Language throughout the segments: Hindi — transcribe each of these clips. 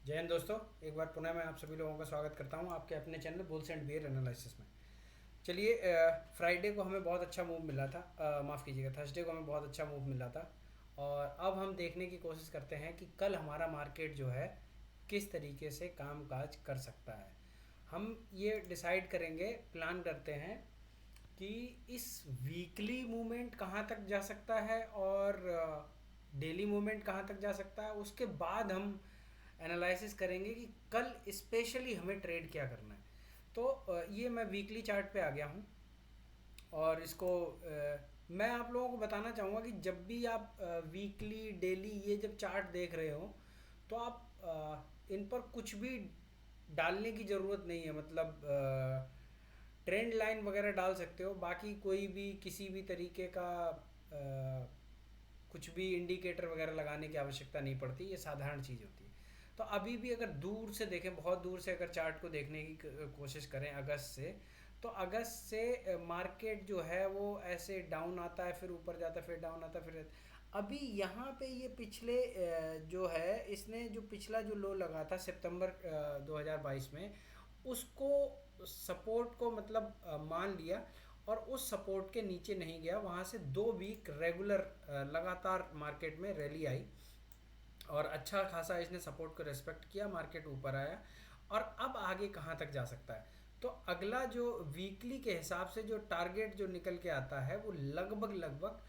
जय हिंद दोस्तों। एक बार पुनः मैं आप सभी लोगों का स्वागत करता हूं आपके अपने channel bulls and bear analysis में। चलिए, फ्राइडे को हमें बहुत अच्छा मूव मिला था, माफ़ कीजिएगा, थर्सडे को हमें बहुत अच्छा मूव मिला था। और अब हम देखने की कोशिश करते हैं कि कल हमारा मार्केट जो है किस तरीके से काम काज कर सकता है। हम ये डिसाइड करेंगे, प्लान करते हैं कि इस वीकली मूवमेंट कहाँ तक जा सकता है और डेली मूवमेंट कहाँ तक जा सकता है। उसके बाद हम एनालिसिस करेंगे कि कल स्पेशली हमें ट्रेड क्या करना है। तो ये मैं वीकली चार्ट पे आ गया हूँ और इसको मैं आप लोगों को बताना चाहूँगा कि जब भी आप वीकली डेली ये जब चार्ट देख रहे हो तो आप इन पर कुछ भी डालने की ज़रूरत नहीं है। मतलब ट्रेंड लाइन वगैरह डाल सकते हो, बाकी कोई भी किसी भी तरीके का कुछ भी इंडिकेटर वगैरह लगाने की आवश्यकता नहीं पड़ती। ये साधारण चीज़ होती है। तो अभी भी अगर दूर से देखें, बहुत दूर से अगर चार्ट को देखने की कोशिश करें अगस्त से, तो अगस्त से मार्केट जो है वो ऐसे डाउन आता है, फिर ऊपर जाता है, फिर डाउन आता है, फिर अभी यहाँ पे ये पिछले जो है इसने जो पिछला जो लो लगा था सितंबर 2022 में, उसको सपोर्ट को मतलब मान लिया और उस सपोर्ट के नीचे नहीं गया। वहाँ से 2 वीक रेगुलर लगातार मार्केट में रैली आई और अच्छा खासा इसने सपोर्ट को रेस्पेक्ट किया, मार्केट ऊपर आया। और अब आगे कहाँ तक जा सकता है, तो अगला जो वीकली के हिसाब से जो टारगेट जो निकल के आता है वो लगभग लगभग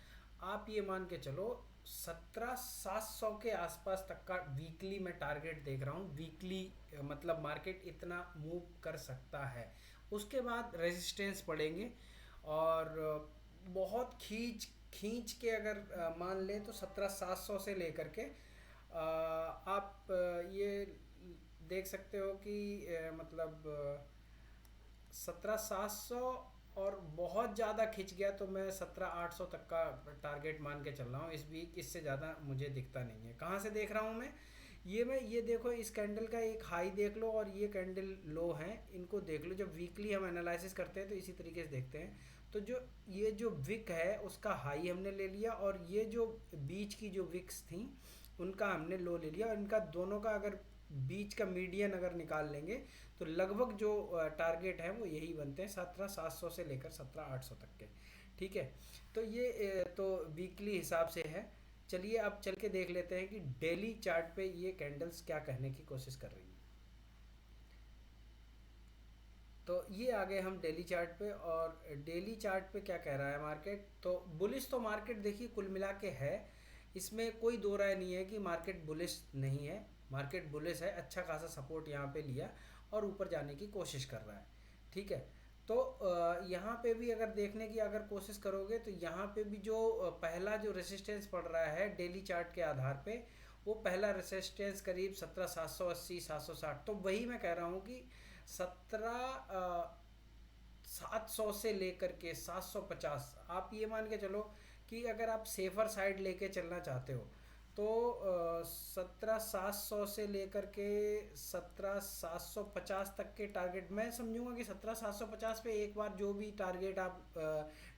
आप ये मान के चलो 17,700 के आसपास तक का वीकली मैं टारगेट देख रहा हूँ। वीकली मतलब मार्केट इतना मूव कर सकता है। उसके बाद रेजिस्टेंस पड़ेंगे और बहुत खींच खींच के अगर मान लें तो 17,700 से लेकर के आप ये देख सकते हो कि मतलब 17,700, और बहुत ज़्यादा खिंच गया तो मैं 17,800 तक का टारगेट मान के चल रहा हूँ इस वीक। इससे ज़्यादा मुझे दिखता नहीं है। कहाँ से देख रहा हूँ मैं ये देखो, इस कैंडल का एक हाई देख लो और ये कैंडल लो है, इनको देख लो। जब वीकली हम एनालिसिस करते हैं तो इसी तरीके से देखते हैं। तो जो ये जो विक है उसका हाई हमने ले लिया और ये जो बीच की जो विक्स थी उनका हमने लो ले लिया, और इनका दोनों का अगर बीच का मीडियन अगर निकाल लेंगे तो लगभग जो टारगेट है वो यही बनते हैं, 17,700 से लेकर 17,800 तक के। ठीक है, तो ये तो वीकली हिसाब से है। चलिए अब चल के देख लेते हैं कि डेली चार्ट पे ये कैंडल्स क्या कहने की कोशिश कर रही हैं। तो ये आ गए हम डेली चार्ट पे, और डेली चार्ट पे क्या कह रहा है मार्केट। तो बुलिश तो मार्केट देखिए कुल मिला के है, इसमें कोई दो राय नहीं है कि मार्केट बुलिश नहीं है। मार्केट बुलिश है, अच्छा खासा सपोर्ट यहाँ पे लिया और ऊपर जाने की कोशिश कर रहा है। ठीक है, तो यहाँ पे भी अगर देखने की अगर कोशिश करोगे तो यहाँ पे भी जो पहला जो रेसिस्टेंस पड़ रहा है डेली चार्ट के आधार पे, वो पहला रेसिस्टेंस करीब 17,780 760। तो वही मैं कह रहा हूँ कि 17,700 से लेकर के 750 आप ये मान के चलो कि अगर आप सेफर साइड लेके चलना चाहते हो तो 17,700 से लेकर के 17,750 तक के टारगेट मैं समझूंगा कि 17,750 पे एक बार जो भी टारगेट आप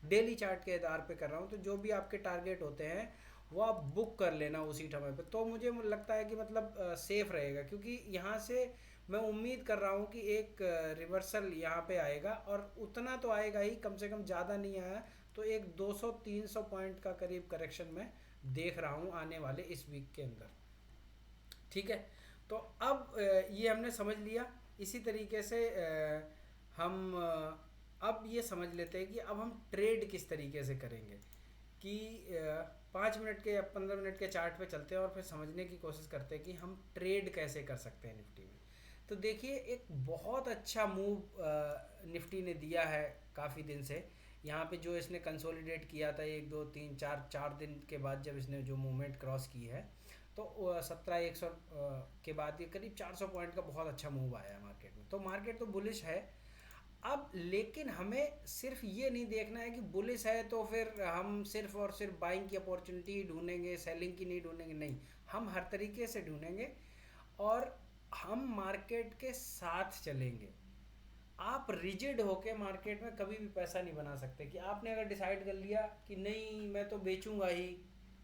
डेली चार्ट के आधार पे कर रहा हूँ, तो जो भी आपके टारगेट होते हैं वो आप बुक कर लेना उसी समय पे। तो मुझे लगता है कि मतलब सेफ रहेगा, क्योंकि यहाँ से मैं उम्मीद कर रहा हूँ कि एक रिवर्सल यहाँ पे आएगा, और उतना तो आएगा ही, कम से कम ज़्यादा नहीं आया तो एक 200-300 पॉइंट का करीब करेक्शन मैं देख रहा हूँ आने वाले इस वीक के अंदर। ठीक है, तो अब ये हमने समझ लिया। इसी तरीके से हम अब ये समझ लेते हैं कि अब हम ट्रेड किस तरीके से करेंगे। कि 5 मिनट के या 15 मिनट के चार्ट पे चलते हैं और फिर समझने की कोशिश करते हैं कि हम ट्रेड कैसे कर सकते हैं निफ्टी में। तो देखिए, एक बहुत अच्छा मूव निफ्टी ने दिया है काफ़ी दिन से। यहाँ पे जो इसने कंसोलिडेट किया था 1 2 3 4 4 दिन के बाद, जब इसने जो मूवमेंट क्रॉस की है, तो 17,100 के बाद ये करीब 400 पॉइंट का बहुत अच्छा मूव आया है मार्केट में। तो मार्केट तो बुलिश है। अब लेकिन हमें सिर्फ ये नहीं देखना है कि बुलिश है तो फिर हम सिर्फ और सिर्फ बाइंग की अपॉर्चुनिटी ही ढूंढेंगे, सेलिंग की नहीं ढूंढेंगे। नहीं, हम हर तरीके से ढूंढेंगे और हम मार्केट के साथ चलेंगे। आप रिजिड होके मार्केट में कभी भी पैसा नहीं बना सकते। कि आपने अगर डिसाइड कर लिया कि नहीं मैं तो बेचूंगा ही,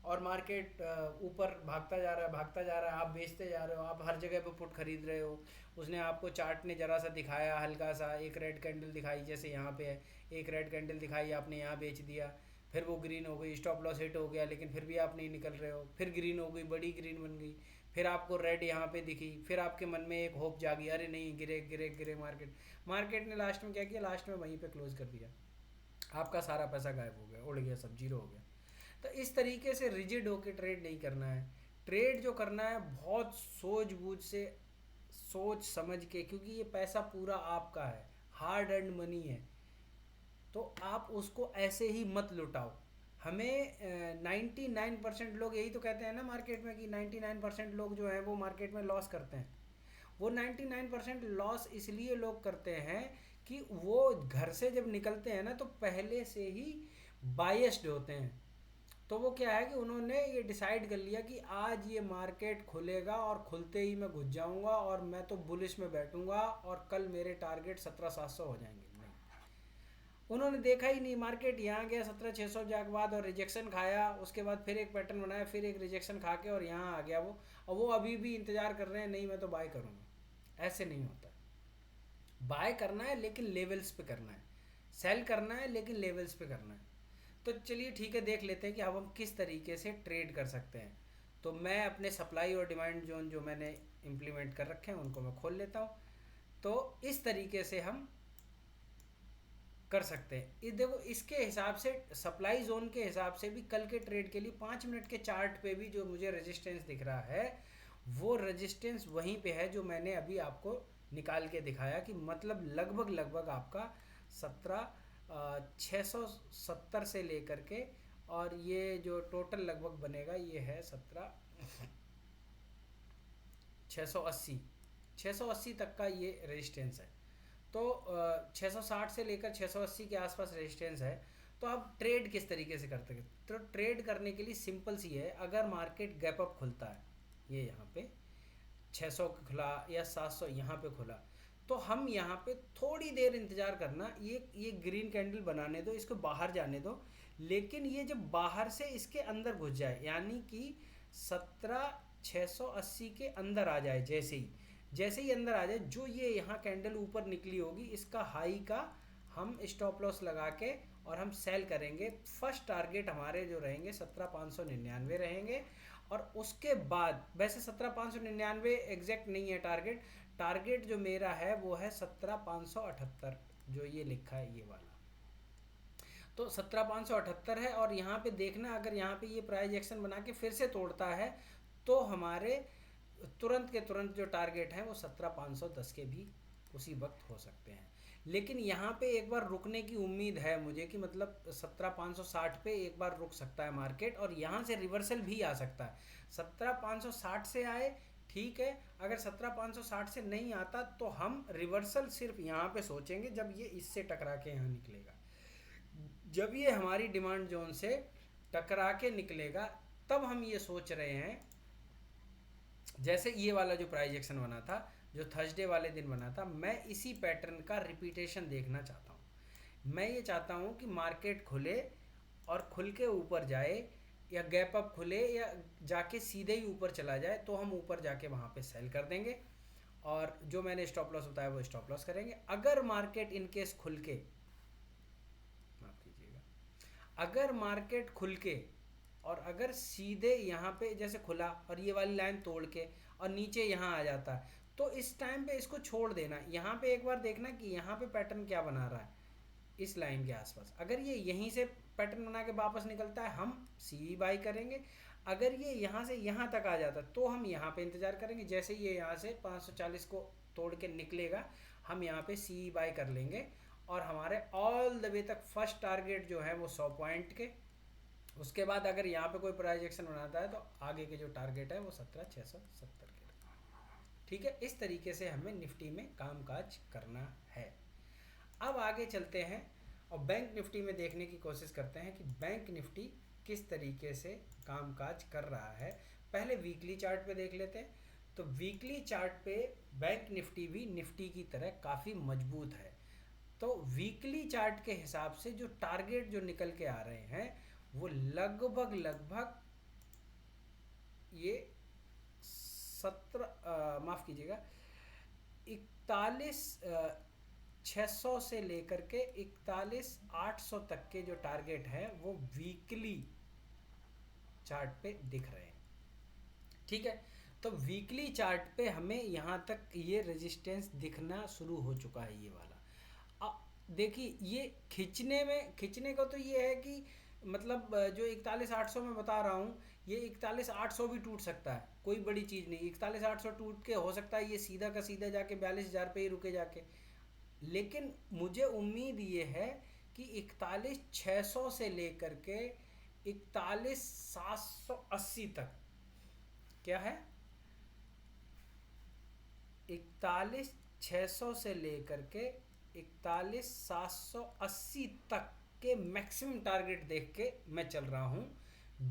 और मार्केट ऊपर भागता जा रहा है, भागता जा रहा है, आप बेचते जा रहे हो, आप हर जगह पे पुट खरीद रहे हो। उसने आपको चार्ट ने ज़रा सा दिखाया, हल्का सा एक रेड कैंडल दिखाई, जैसे यहाँ पे है, एक रेड कैंडल दिखाई, आपने यहाँ बेच दिया, फिर वो ग्रीन हो गई, स्टॉप लॉस हिट हो गया, लेकिन फिर भी आप नहीं निकल रहे हो, फिर ग्रीन हो गई, बड़ी ग्रीन बन गई, फिर आपको रेड यहाँ पे दिखी, फिर आपके मन में एक होप जागी, अरे नहीं, गिरे गिरे गिरे मार्केट, मार्केट ने लास्ट में क्या किया, लास्ट में वहीं पे क्लोज कर दिया, आपका सारा पैसा गायब हो गया, उड़ गया, सब जीरो हो गया। तो इस तरीके से रिजिड होके ट्रेड नहीं करना है। ट्रेड जो करना है बहुत सूझबूझ से, सोच समझ के, क्योंकि ये पैसा पूरा आपका है, हार्ड अर्न मनी है, तो आप उसको ऐसे ही मत लुटाओ। हमें 99% लोग यही तो कहते हैं ना मार्केट में, कि 99% लोग जो हैं वो मार्केट में लॉस करते हैं। वो 99% लॉस इसलिए लोग करते हैं कि वो घर से जब निकलते हैं ना तो पहले से ही बायस्ड होते हैं। तो वो क्या है कि उन्होंने ये डिसाइड कर लिया कि आज ये मार्केट खुलेगा और खुलते ही मैं घुस जाऊंगा और मैं तो बुलिश में बैठूंगा और कल मेरे टारगेट 17,700 हो जाएंगे। नहीं, उन्होंने देखा ही नहीं, मार्केट यहाँ गया 17,600 के बाद और रिजेक्शन खाया, उसके बाद फिर एक पैटर्न बनाया, फिर एक रिजेक्शन खा के और यहाँ आ गया वो, और वो अभी भी इंतज़ार कर रहे हैं, नहीं मैं तो बाय करूँगा। ऐसे नहीं होता। बाय करना है लेकिन लेवल्स पे करना है, सेल करना है लेकिन लेवल्स पे करना है। तो चलिए ठीक है, देख लेते हैं कि अब हम किस तरीके से ट्रेड कर सकते हैं। तो मैं अपने सप्लाई और डिमांड जोन जो मैंने इम्प्लीमेंट कर रखे हैं उनको मैं खोल लेता हूँ। तो इस तरीके से हम कर सकते हैं। ये देखो, इसके हिसाब से सप्लाई जोन के हिसाब से भी कल के ट्रेड के लिए 5 मिनट के चार्ट पे भी जो मुझे रेजिस्टेंस दिख रहा है वो रेजिस्टेंस वहीं पे है जो मैंने अभी आपको निकाल के दिखाया, कि मतलब लगभग लगभग आपका 17,670 से लेकर के, और ये जो टोटल लगभग बनेगा ये है 17,680, 680 तक का ये रेजिस्टेंस है। तो 660 से लेकर 680 के आसपास रेजिस्टेंस है। तो आप ट्रेड किस तरीके से करते हैं? तो ट्रेड करने के लिए सिंपल सी है, अगर मार्केट गैप अप खुलता है, ये यहाँ पे 600 खुला या 700 यहाँ पे खुला, तो हम यहाँ पे थोड़ी देर इंतज़ार करना, ये ग्रीन कैंडल बनाने दो, इसको बाहर जाने दो, लेकिन ये जब बाहर से इसके अंदर घुस जाए, यानी कि 17,680 के अंदर आ जाए, जैसे ही अंदर आ जाए, जो ये यहाँ कैंडल ऊपर निकली होगी इसका हाई का हम स्टॉप लॉस लगा के और हम सेल करेंगे। फर्स्ट टारगेट हमारे जो रहेंगे 17,599 रहेंगे, और उसके बाद वैसे 17,599 एग्जैक्ट नहीं है टारगेट, टारगेट जो मेरा है वो है 17,578, जो ये लिखा है ये वाला, तो 17,578 है। और यहाँ पे देखना, अगर यहाँ पे ये प्राइस एक्शन बना के फिर से तोड़ता है तो हमारे तुरंत के तुरंत जो टारगेट हैं वो 17,510 के भी उसी वक्त हो सकते हैं। लेकिन यहाँ पे एक बार रुकने की उम्मीद है मुझे, कि मतलब 17,560 पे एक बार रुक सकता है मार्केट, और यहाँ से रिवर्सल भी आ सकता है। 17,560 से आए ठीक है, अगर 17,560 से नहीं आता तो हम रिवर्सल सिर्फ यहाँ पे सोचेंगे जब ये इससे टकरा के यहाँ निकलेगा। जब ये हमारी डिमांड जोन से टकरा के निकलेगा तब हम ये सोच रहे हैं, जैसे ये वाला जो प्राइस एक्शन बना था, जो थर्सडे वाले दिन बना था, मैं इसी पैटर्न का रिपीटेशन देखना चाहता हूँ। मैं ये चाहता हूँ कि मार्केट खुले और खुल के ऊपर जाए, या गैप अप खुले या जाके सीधे ही ऊपर चला जाए, तो हम ऊपर जाके वहाँ पे सेल कर देंगे, और जो मैंने स्टॉप लॉस बताया वो स्टॉप लॉस करेंगे। अगर मार्केट इनकेस खुल के, माफ कीजिएगा, अगर मार्केट खुल के और अगर सीधे यहाँ पे जैसे खुला और ये वाली लाइन तोड़ के और नीचे यहाँ आ जाता है, तो इस टाइम पे इसको छोड़ देना। यहाँ पे एक बार देखना कि यहाँ पे पैटर्न क्या बना रहा है, इस लाइन के आसपास। अगर ये यहीं से पैटर्न बना के वापस निकलता है, हम सी बाई करेंगे। अगर ये यहाँ से यहाँ तक आ जाता है तो हम यहाँ पे इंतज़ार करेंगे। जैसे ये यहाँ से 540 को तोड़ के निकलेगा, हम यहाँ पे सी बाई कर लेंगे, और हमारे ऑल द वे तक फर्स्ट टारगेट जो है वो 100 पॉइंट के। उसके बाद अगर यहाँ पे कोई प्राइस एक्शन बनाता है तो आगे के जो टारगेट है वो 17,670 के। ठीक है, इस तरीके से हमें निफ्टी में कामकाज करना है। अब आगे चलते हैं और बैंक निफ्टी में देखने की कोशिश करते हैं कि बैंक निफ्टी किस तरीके से कामकाज कर रहा है। पहले वीकली चार्ट पे देख लेते हैं। तो वीकली चार्ट पे बैंक निफ्टी भी निफ्टी की तरह काफ़ी मजबूत है। तो वीकली चार्ट के हिसाब से जो टारगेट जो निकल के आ रहे हैं वो लगभग ये 17 माफ़ कीजिएगा 41,600 से लेकर के 41,800 तक के जो टारगेट हैं वो वीकली चार्ट पे दिख रहे हैं। ठीक है, तो वीकली चार्ट पे हमें यहाँ तक ये रेजिस्टेंस दिखना शुरू हो चुका है ये वाला। अब देखिए ये खींचने को तो ये है कि मतलब जो 41,800 में बता रहा हूँ, ये 41,800 भी टूट सकता है, कोई बड़ी चीज़ नहीं। 41,800 टूट के हो सकता है ये सीधा का सीधा जाके 42,000 पे ही रुके जाके, लेकिन मुझे उम्मीद ये है कि 41,600 से लेकर के 41,780 तक, क्या है, 41,600 से लेकर के 41,780 तक के मैक्सिमम टारगेट देख के मैं चल रहा हूँ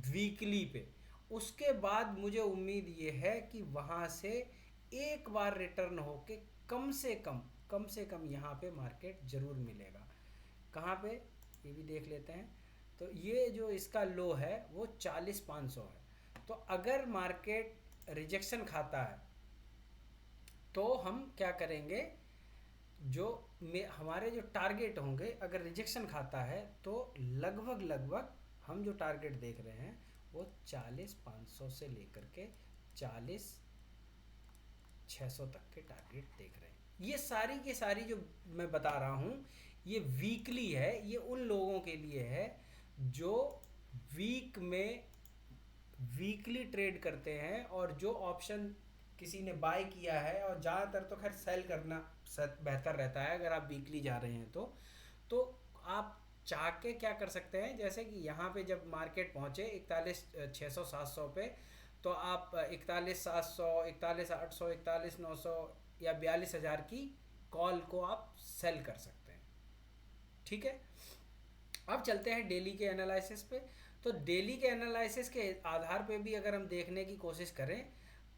वीकली पे। उसके बाद मुझे उम्मीद ये है कि वहाँ से एक बार रिटर्न होके कम से कम यहाँ पे मार्केट ज़रूर मिलेगा। कहाँ पे, ये भी देख लेते हैं। तो ये जो इसका लो है वो 40,500 है। तो अगर मार्केट रिजेक्शन खाता है तो हम क्या करेंगे, जो हमारे जो टारगेट होंगे, अगर रिजेक्शन खाता है तो लगभग हम जो टारगेट देख रहे हैं वो 40,500 से लेकर के 40,600 तक के टारगेट देख रहे हैं। ये सारी की सारी जो मैं बता रहा हूँ ये वीकली है, ये उन लोगों के लिए है जो वीक में वीकली ट्रेड करते हैं और जो ऑप्शन किसी ने बाय किया है, और ज़्यादातर तो खैर सेल करना बेहतर रहता है अगर आप वीकली जा रहे हैं तो आप चाह के क्या कर सकते हैं, जैसे कि यहाँ पे जब मार्केट पहुँचे 41,600-700 पे, तो आप 41,700, 41,800, 41,900 या 42,000 की कॉल को आप सेल कर सकते हैं। ठीक है, अब चलते हैं डेली के एनालिसिस पे। तो डेली के एनालिसिस के आधार पे भी अगर हम देखने की कोशिश करें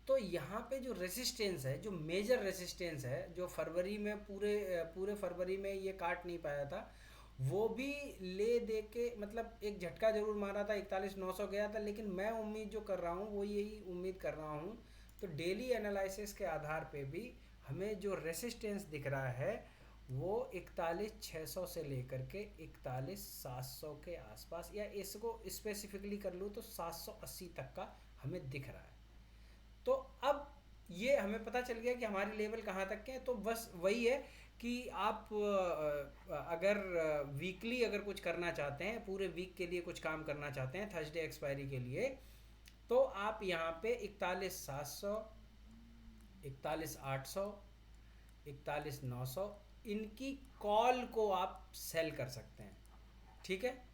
तो यहाँ पे जो रेसिस्टेंस है, जो मेजर रेसिस्टेंस है, जो फरवरी में पूरे फरवरी में ये काट नहीं पाया था, वो भी ले दे के मतलब एक झटका जरूर मारा था, 41,900 गया था, लेकिन मैं उम्मीद जो कर रहा हूँ वो यही उम्मीद कर रहा हूँ। तो डेली एनालिसिस के आधार पे भी हमें जो रेसिस्टेंस दिख रहा है वो 41,600 से लेकर के 41,700 के आसपास, या इसको स्पेसिफिकली कर लूँ तो 780 तक का हमें दिख रहा है। तो अब ये हमें पता चल गया कि हमारे लेवल कहाँ तक के हैं। तो बस वही है कि आप अगर वीकली अगर कुछ करना चाहते हैं, पूरे वीक के लिए कुछ काम करना चाहते हैं थर्सडे एक्सपायरी के लिए, तो आप यहाँ पे 41,700, 41,800, 41,900 इनकी कॉल को आप सेल कर सकते हैं। ठीक है,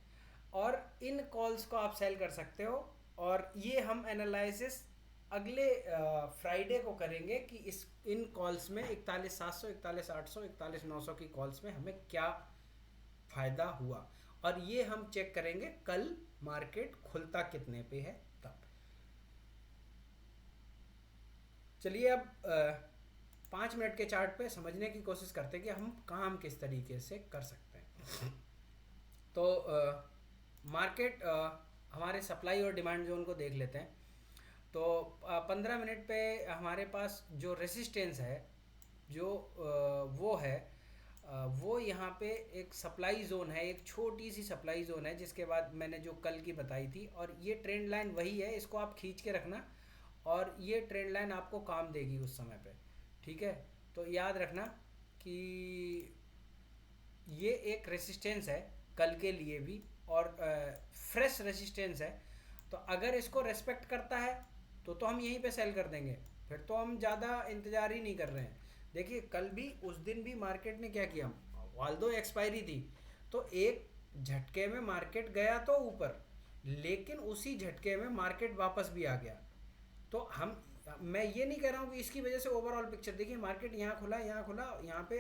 और इन कॉल्स को आप सेल कर सकते हो, और ये हम एनालिसिस अगले फ्राइडे को करेंगे कि इन कॉल्स में 41,700, 41,800, 41,900 की कॉल्स में हमें क्या फ़ायदा हुआ, और ये हम चेक करेंगे कल मार्केट खुलता कितने पे है तब। चलिए अब 5 मिनट के चार्ट पे समझने की कोशिश करते हैं कि हम काम किस तरीके से कर सकते हैं। तो मार्केट हमारे सप्लाई और डिमांड जोन को देख लेते हैं। तो 15 मिनट पे हमारे पास जो रेसिस्टेंस है जो वो है वो यहाँ पे एक सप्लाई जोन है, एक छोटी सी सप्लाई जोन है, जिसके बाद मैंने जो कल की बताई थी, और ये ट्रेंड लाइन वही है, इसको आप खींच के रखना और ये ट्रेंड लाइन आपको काम देगी उस समय पे। ठीक है, तो याद रखना कि ये एक रेसिस्टेंस है कल के लिए भी, और फ्रेश रेसिस्टेंस है। तो अगर इसको रेस्पेक्ट करता है तो हम यहीं पे सेल कर देंगे, फिर तो हम ज़्यादा इंतज़ार ही नहीं कर रहे हैं। देखिए कल भी उस दिन भी मार्केट ने क्या किया, वाल्दो एक्सपायरी थी तो एक झटके में मार्केट गया तो ऊपर, लेकिन उसी झटके में मार्केट वापस भी आ गया। तो मैं ये नहीं कह रहा हूँ कि इसकी वजह से ओवरऑल पिक्चर, देखिए मार्केट यहाँ खुला, यहाँ पे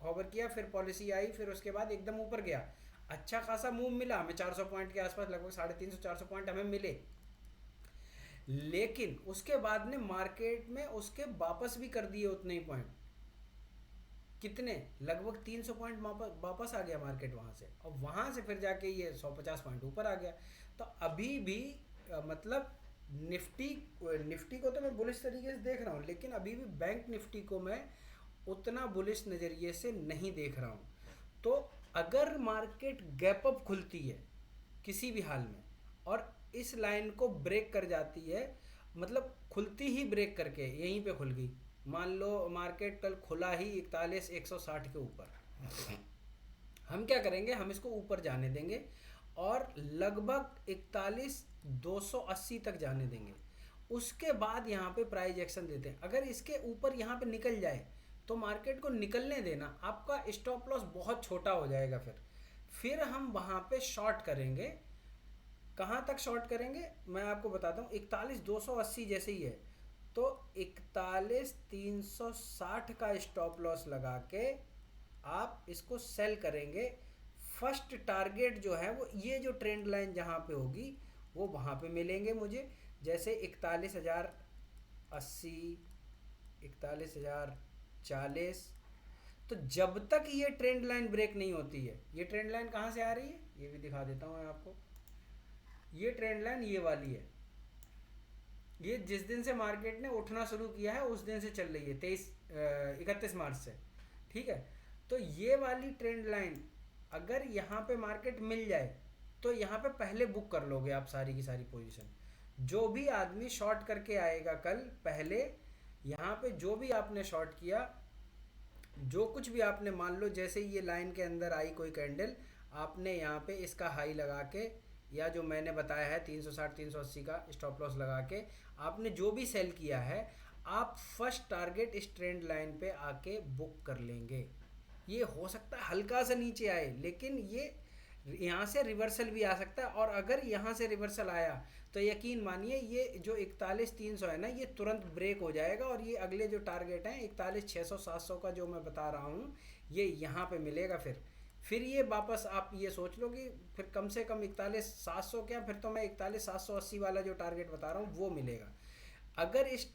होवर किया, फिर पॉलिसी आई, फिर उसके बाद एकदम ऊपर गया, अच्छा खासा मूव मिला हमें 400 पॉइंट के आसपास, लगभग 350-400 पॉइंट हमें मिले, लेकिन उसके बाद ने मार्केट में उसके वापस भी कर दिए उतने ही पॉइंट, कितने, लगभग 300 पॉइंट वापस आ गया मार्केट वहाँ से, और वहाँ से फिर जाके ये 150 पॉइंट ऊपर आ गया। तो अभी भी मतलब निफ्टी निफ्टी को तो मैं बुलिश तरीके से देख रहा हूँ, लेकिन अभी भी बैंक निफ्टी को मैं उतना बुलिश नज़रिए से नहीं देख रहा हूँ। तो अगर मार्केट गैप अप खुलती है किसी भी हाल में और इस लाइन को ब्रेक कर जाती है, मतलब खुलती ही ब्रेक करके यहीं पे खुल गई, मान लो मार्केट कल खुला ही 41,160 के ऊपर, हम क्या करेंगे, हम इसको ऊपर जाने देंगे और लगभग 41,280 तक जाने देंगे। उसके बाद यहाँ पे प्राइस एक्शन देते हैं। अगर इसके ऊपर यहाँ पे निकल जाए तो मार्केट को निकलने देना, आपका स्टॉप लॉस बहुत छोटा हो जाएगा। फिर हम वहाँ पे शॉर्ट करेंगे। कहाँ तक शॉर्ट करेंगे मैं आपको बताता हूँ। 41,280 जैसे ही है तो 41,360 का स्टॉप लॉस लगा के आप इसको सेल करेंगे। फर्स्ट टारगेट जो है वो ये जो ट्रेंड लाइन जहाँ पे होगी वो वहाँ पे मिलेंगे मुझे, जैसे 41,080, 41,040। तो जब तक ये ट्रेंड लाइन ब्रेक नहीं होती है, ये ट्रेंड लाइन कहाँ से आ रही है ये भी दिखा देता हूँ मैं आपको। ये ट्रेंड लाइन ये वाली है, ये जिस दिन से मार्केट ने उठना शुरू किया है उस दिन से चल रही है, 31 मार्च से, ठीक है। तो ये वाली ट्रेंड लाइन अगर यहाँ पे मार्केट मिल जाए तो यहाँ पे पहले बुक कर लोगे आप सारी की सारी पोजीशन। जो भी आदमी शॉर्ट करके आएगा कल, पहले यहाँ पे जो भी आपने शॉर्ट किया, जो कुछ भी आपने, मान लो जैसे ये लाइन के अंदर आई कोई कैंडल, आपने यहाँ पे इसका हाई लगा के या जो मैंने बताया है 360 380 का स्टॉप लॉस लगा के आपने जो भी सेल किया है, आप फर्स्ट टारगेट इस ट्रेंड लाइन पे आके बुक कर लेंगे। ये हो सकता है हल्का सा नीचे आए, लेकिन ये यहाँ से रिवर्सल भी आ सकता है। और अगर यहाँ से रिवर्सल आया तो यकीन मानिए ये जो 41,300 है ना, ये तुरंत ब्रेक हो जाएगा और ये अगले जो टारगेट हैं 41,600 700 का जो मैं बता रहा हूँ, ये यहाँ पे मिलेगा। फिर ये वापस आप ये सोच लो कि फिर कम से कम 41,700 क्या, फिर तो मैं 41,780 वाला जो टारगेट बता रहा हूँ वो मिलेगा। अगर इस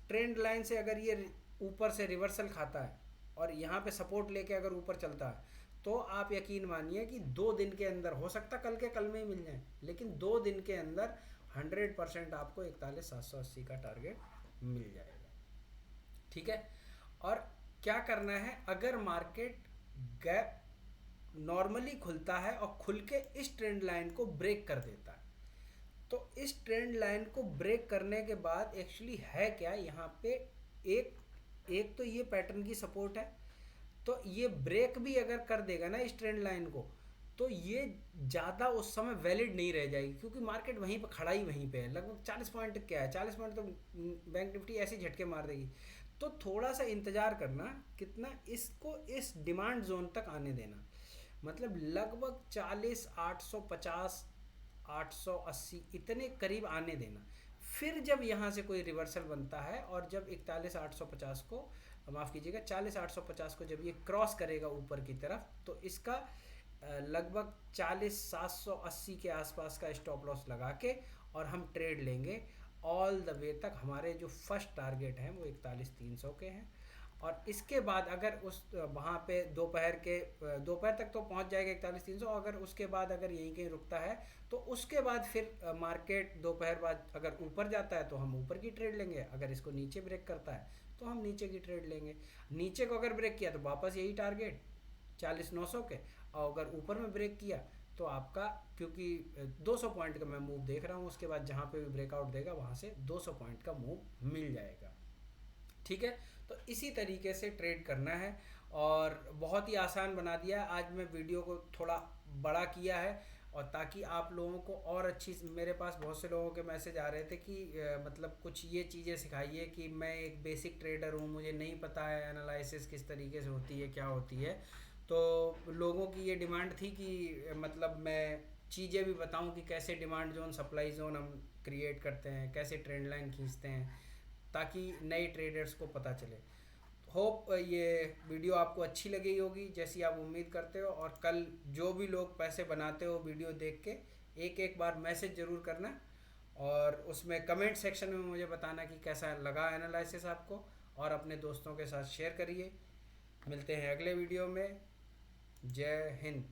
ट्रेंड लाइन से अगर ये ऊपर से रिवर्सल खाता है और यहाँ पे सपोर्ट लेके अगर ऊपर चलता है तो आप यकीन मानिए कि 2 दिन के अंदर, हो सकता कल के कल में ही मिल जाए, लेकिन 2 दिन के अंदर 100% आपको 41,780 का टारगेट मिल जाएगा, ठीक है। और क्या करना है, अगर मार्केट गैप नॉर्मली खुलता है और खुल के इस ट्रेंड लाइन को ब्रेक कर देता है, तो इस ट्रेंड लाइन को ब्रेक करने के बाद एक्चुअली है क्या यहाँ पे, एक तो ये पैटर्न की सपोर्ट है, तो ये ब्रेक भी अगर कर देगा ना इस ट्रेंड लाइन को, तो ये ज़्यादा उस समय वैलिड नहीं रह जाएगी, क्योंकि मार्केट वहीं पर खड़ा ही वहीं पे है। लगभग 40 पॉइंट, क्या है 40 पॉइंट तो बैंक निफ्टी ऐसे झटके मार देगी। तो थोड़ा सा इंतज़ार करना, कितना, इसको इस डिमांड जोन तक आने देना, मतलब लगभग 40,850 880 इतने करीब आने देना। फिर जब यहाँ से कोई रिवर्सल बनता है और जब 41,850 को, माफ़ कीजिएगा 40,850 को जब ये क्रॉस करेगा ऊपर की तरफ, तो इसका लगभग 40,780 के आसपास का स्टॉप लॉस लगा के और हम ट्रेड लेंगे ऑल द वे तक। हमारे जो फर्स्ट टारगेट हैं वो 41,300 के हैं। और इसके बाद अगर उस वहाँ पे दोपहर तक तो पहुँच जाएगा 41,300, अगर उसके बाद अगर यहीं कहीं रुकता है तो उसके बाद फिर मार्केट दोपहर बाद अगर ऊपर जाता है तो हम ऊपर की ट्रेड लेंगे, अगर इसको नीचे ब्रेक करता है तो हम नीचे की ट्रेड लेंगे। नीचे को अगर ब्रेक किया तो वापस यही टारगेट 40,900 के, और अगर ऊपर में ब्रेक किया तो आपका, क्योंकि 200 पॉइंट का मैं मूव देख रहा हूँ, उसके बाद जहाँ पे भी ब्रेकआउट देगा वहाँ से 200 पॉइंट का मूव मिल जाएगा, ठीक है। तो इसी तरीके से ट्रेड करना है और बहुत ही आसान बना दिया है। आज मैं वीडियो को थोड़ा बड़ा किया है और ताकि आप लोगों को और अच्छी, मेरे पास बहुत से लोगों के मैसेज आ रहे थे कि मतलब कुछ ये चीज़ें सिखाइए कि मैं एक बेसिक ट्रेडर हूँ, मुझे नहीं पता है एनालिसिस किस तरीके से होती है, क्या होती है। तो लोगों की ये डिमांड थी कि मतलब मैं चीज़ें भी बताऊं कि कैसे डिमांड जोन सप्लाई जोन हम क्रिएट करते हैं, कैसे ट्रेंड लाइन खींचते हैं, ताकि नए ट्रेडर्स को पता चले। होप ये वीडियो आपको अच्छी लगी होगी जैसी आप उम्मीद करते हो। और कल जो भी लोग पैसे बनाते हो वीडियो देख के, एक बार मैसेज ज़रूर करना और उसमें कमेंट सेक्शन में मुझे बताना कि कैसा लगा एनालिसिस आपको, और अपने दोस्तों के साथ शेयर करिए। मिलते हैं अगले वीडियो में। जय हिंद।